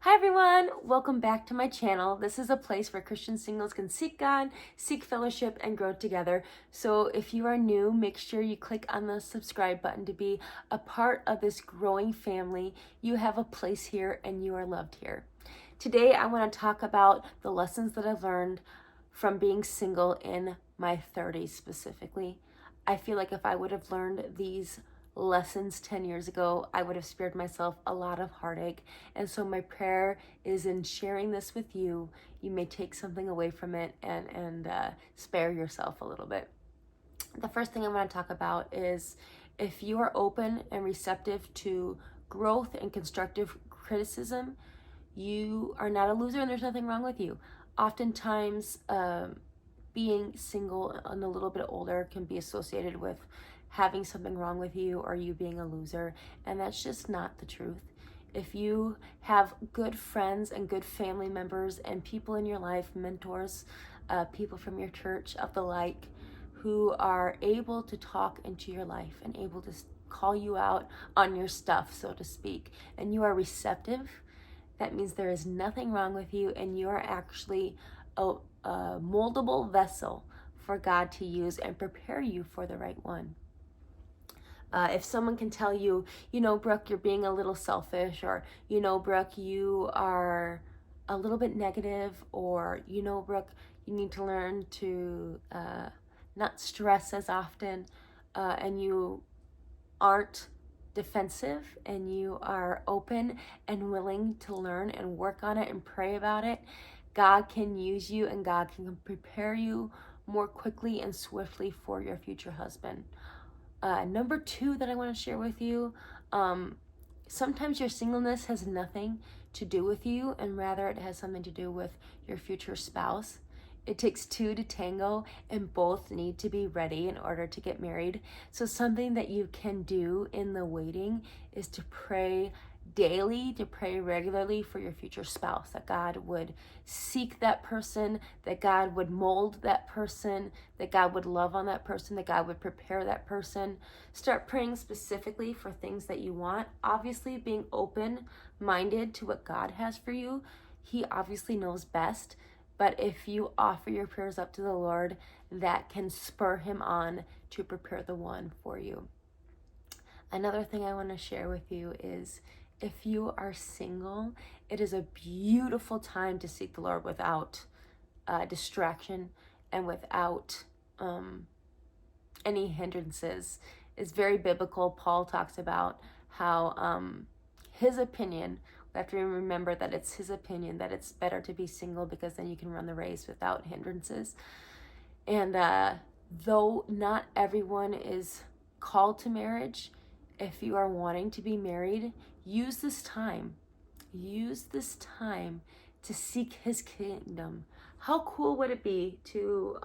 Hi everyone, welcome back to my channel. This is a place where Christian singles can seek God, seek fellowship, and grow together. So if you are new, make sure you click on the subscribe button to be a part of this growing family. You have a place here and you are loved here. Today I want to talk about the lessons that I've learned from being single in my 30s specifically. I feel like if I would have learned these lessons 10 years ago, I would have spared myself a lot of heartache. And so my prayer is in sharing this with you, you may take something away from it and spare yourself a little bit. The first thing I want to talk about is if you are open and receptive to growth and constructive criticism, you are not a loser and there's nothing wrong with you. Oftentimes, being single and a little bit older can be associated with having something wrong with you or you being a loser, and that's just not the truth. If you have good friends and good family members and people in your life, mentors, people from your church of the like, who are able to talk into your life and able to call you out on your stuff, so to speak, and you are receptive, that means there is nothing wrong with you and you are actually a moldable vessel for God to use and prepare you for the right one. If someone can tell you, Brooke, you're being a little selfish, or, Brooke, you are a little bit negative, or, Brooke, you need to learn to not stress as often, and you aren't defensive, and you are open and willing to learn and work on it and pray about it, God can use you and God can prepare you more quickly and swiftly for your future husband. Number two that I want to share with you, sometimes your singleness has nothing to do with you, and rather it has something to do with your future spouse. It takes two to tango, and both need to be ready in order to get married. So something that you can do in the waiting is to pray daily, to pray regularly for your future spouse, that God would seek that person, that God would mold that person, that God would love on that person, that God would prepare that person. Start praying specifically for things that you want. Obviously, being open-minded to what God has for you. He obviously knows best, but if you offer your prayers up to the Lord, that can spur him on to prepare the one for you. Another thing I want to share with you is if you are single, it is a beautiful time to seek the Lord without distraction and without any hindrances. It's very biblical. Paul talks about how his opinion, we have to remember that it's his opinion, that it's better to be single because then you can run the race without hindrances. And though not everyone is called to marriage, if you are wanting to be married, use this time to seek his kingdom. How cool would it be to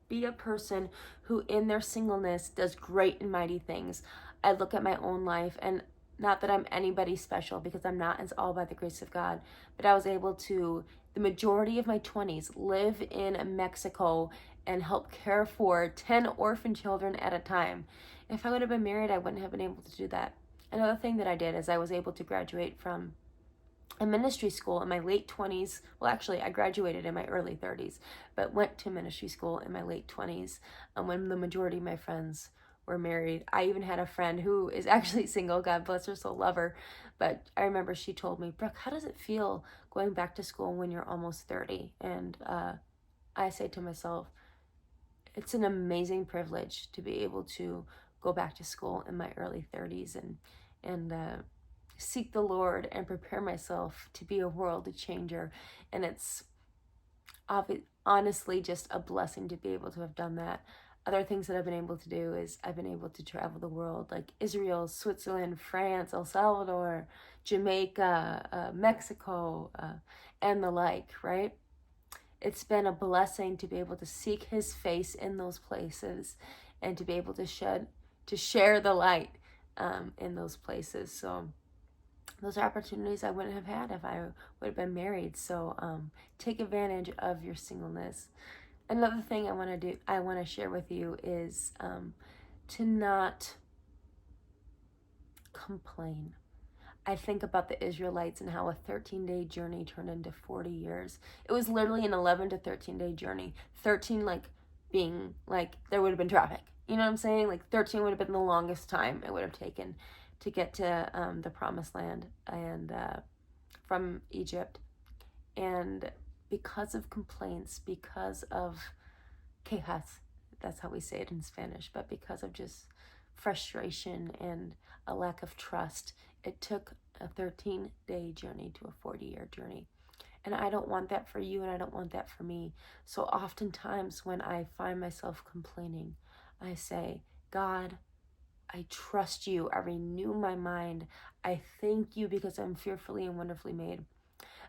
be a person who in their singleness does great and mighty things? I look at my own life, and not that I'm anybody special, because I'm not. It's all by the grace of God. But I was able to, the majority of my 20s, live in Mexico and help care for 10 orphan children at a time. If I would have been married, I wouldn't have been able to do that. Another thing that I did is I was able to graduate from a ministry school in my late 20s. Well, actually, I graduated in my early 30s, but went to ministry school in my late 20s when the majority of my friends were married. I even had a friend who is actually single, God bless her soul, love her. But I remember she told me, Brooke, how does it feel going back to school when you're almost 30? And I say to myself, it's an amazing privilege to be able to go back to school in my early 30s and seek the Lord and prepare myself to be a world changer. And it's honestly just a blessing to be able to have done that. Other things that I've been able to do is I've been able to travel the world, like Israel, Switzerland, France, El Salvador, Jamaica, Mexico, and the like, right? It's been a blessing to be able to seek his face in those places and to be able to share the light in those places. So those are opportunities I wouldn't have had if I would have been married. So take advantage of your singleness. Another thing I want to share with you is to not complain. I think about the Israelites and how a 13-day journey turned into 40 years. It was literally an 11 to 13-day journey. 13 like being like there would have been traffic. You know what I'm saying? Like 13 would have been the longest time it would have taken to get to the promised land and from Egypt. And because of complaints, because of quejas, that's how we say it in Spanish, but because of just frustration and a lack of trust, it took a 13-day journey to a 40-year journey. And I don't want that for you, and I don't want that for me. So oftentimes when I find myself complaining, I say, God, I trust you. I renew my mind. I thank you because I'm fearfully and wonderfully made.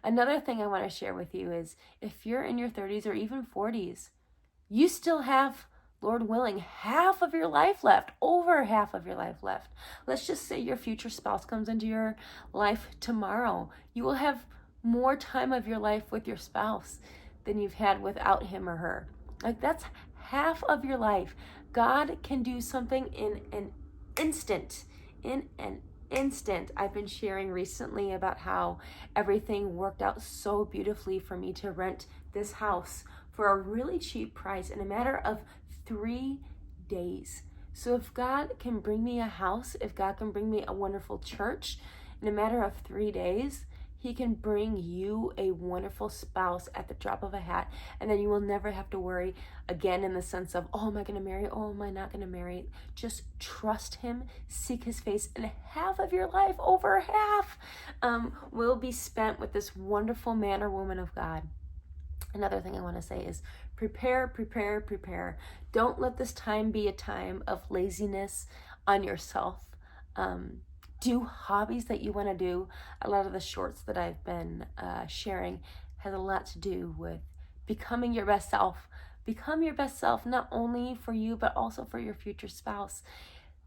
Another thing I want to share with you is if you're in your 30s or even 40s, you still have, Lord willing, half of your life left, over half of your life left. Let's just say your future spouse comes into your life tomorrow. You will have more time of your life with your spouse than you've had without him or her. Like that's half of your life. God can do something in an instant. I've been sharing recently about how everything worked out so beautifully for me to rent this house for a really cheap price in a matter of 3 days. So if God can bring me a house, if God can bring me a wonderful church in a matter of 3 days, he can bring you a wonderful spouse at the drop of a hat, and then you will never have to worry again in the sense of, oh, am I going to marry? Oh, am I not going to marry? Just trust him, seek his face, and half of your life, over half, will be spent with this wonderful man or woman of God. Another thing I want to say is prepare. Don't let this time be a time of laziness on yourself. Do hobbies that you want to do. A lot of the shorts that I've been sharing has a lot to do with becoming your best self. Become your best self, not only for you, but also for your future spouse.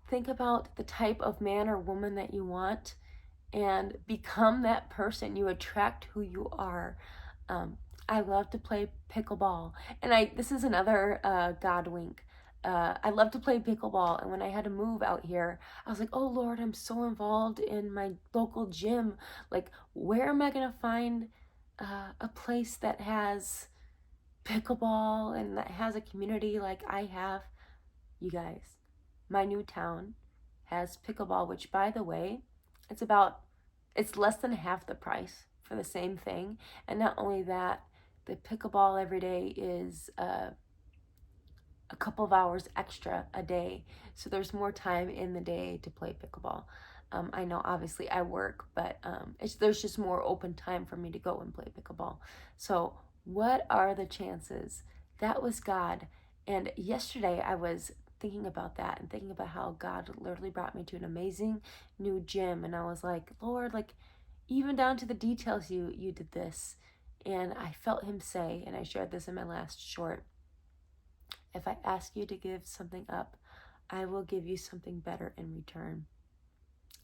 Think about the type of man or woman that you want and become that person. You attract who you are. I love to play pickleball. And this is another God wink. I love to play pickleball, and when I had to move out here, I was like, oh Lord, I'm so involved in my local gym. Like, where am I gonna find a place that has pickleball and that has a community like I have? You guys, my new town has pickleball, which, by the way, it's less than half the price for the same thing. And not only that, the pickleball every day is a couple of hours extra a day, so there's more time in the day to play pickleball. I know obviously I work, but there's just more open time for me to go and play pickleball. So what are the chances? That was God. And yesterday I was thinking about that and thinking about how God literally brought me to an amazing new gym, and I was like, Lord, like even down to the details, you did this. And I felt him say, and I shared this in my last short, if I ask you to give something up, I will give you something better in return.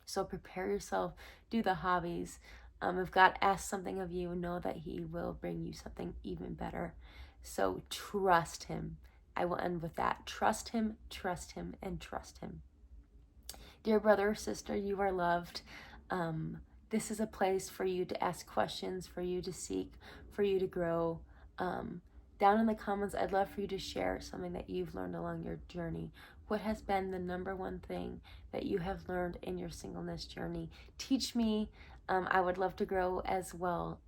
So prepare yourself, do the hobbies. If God asks something of you, know that he will bring you something even better. So trust him. I will end with that. Trust him, and trust him. Dear brother or sister, you are loved. This is a place for you to ask questions, for you to seek, for you to grow. Down in the comments, I'd love for you to share something that you've learned along your journey. What has been the number one thing that you have learned in your singleness journey? Teach me. I would love to grow as well.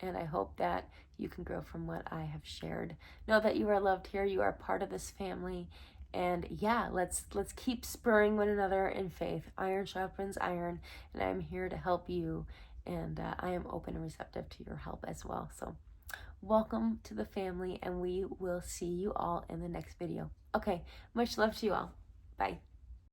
And I hope that you can grow from what I have shared. Know that you are loved here. You are part of this family. And yeah, let's keep spurring one another in faith. Iron sharpens iron, and I'm here to help you. And I am open and receptive to your help as well. So welcome to the family, and we will see you all in the next video. Okay, much love to you all. Bye.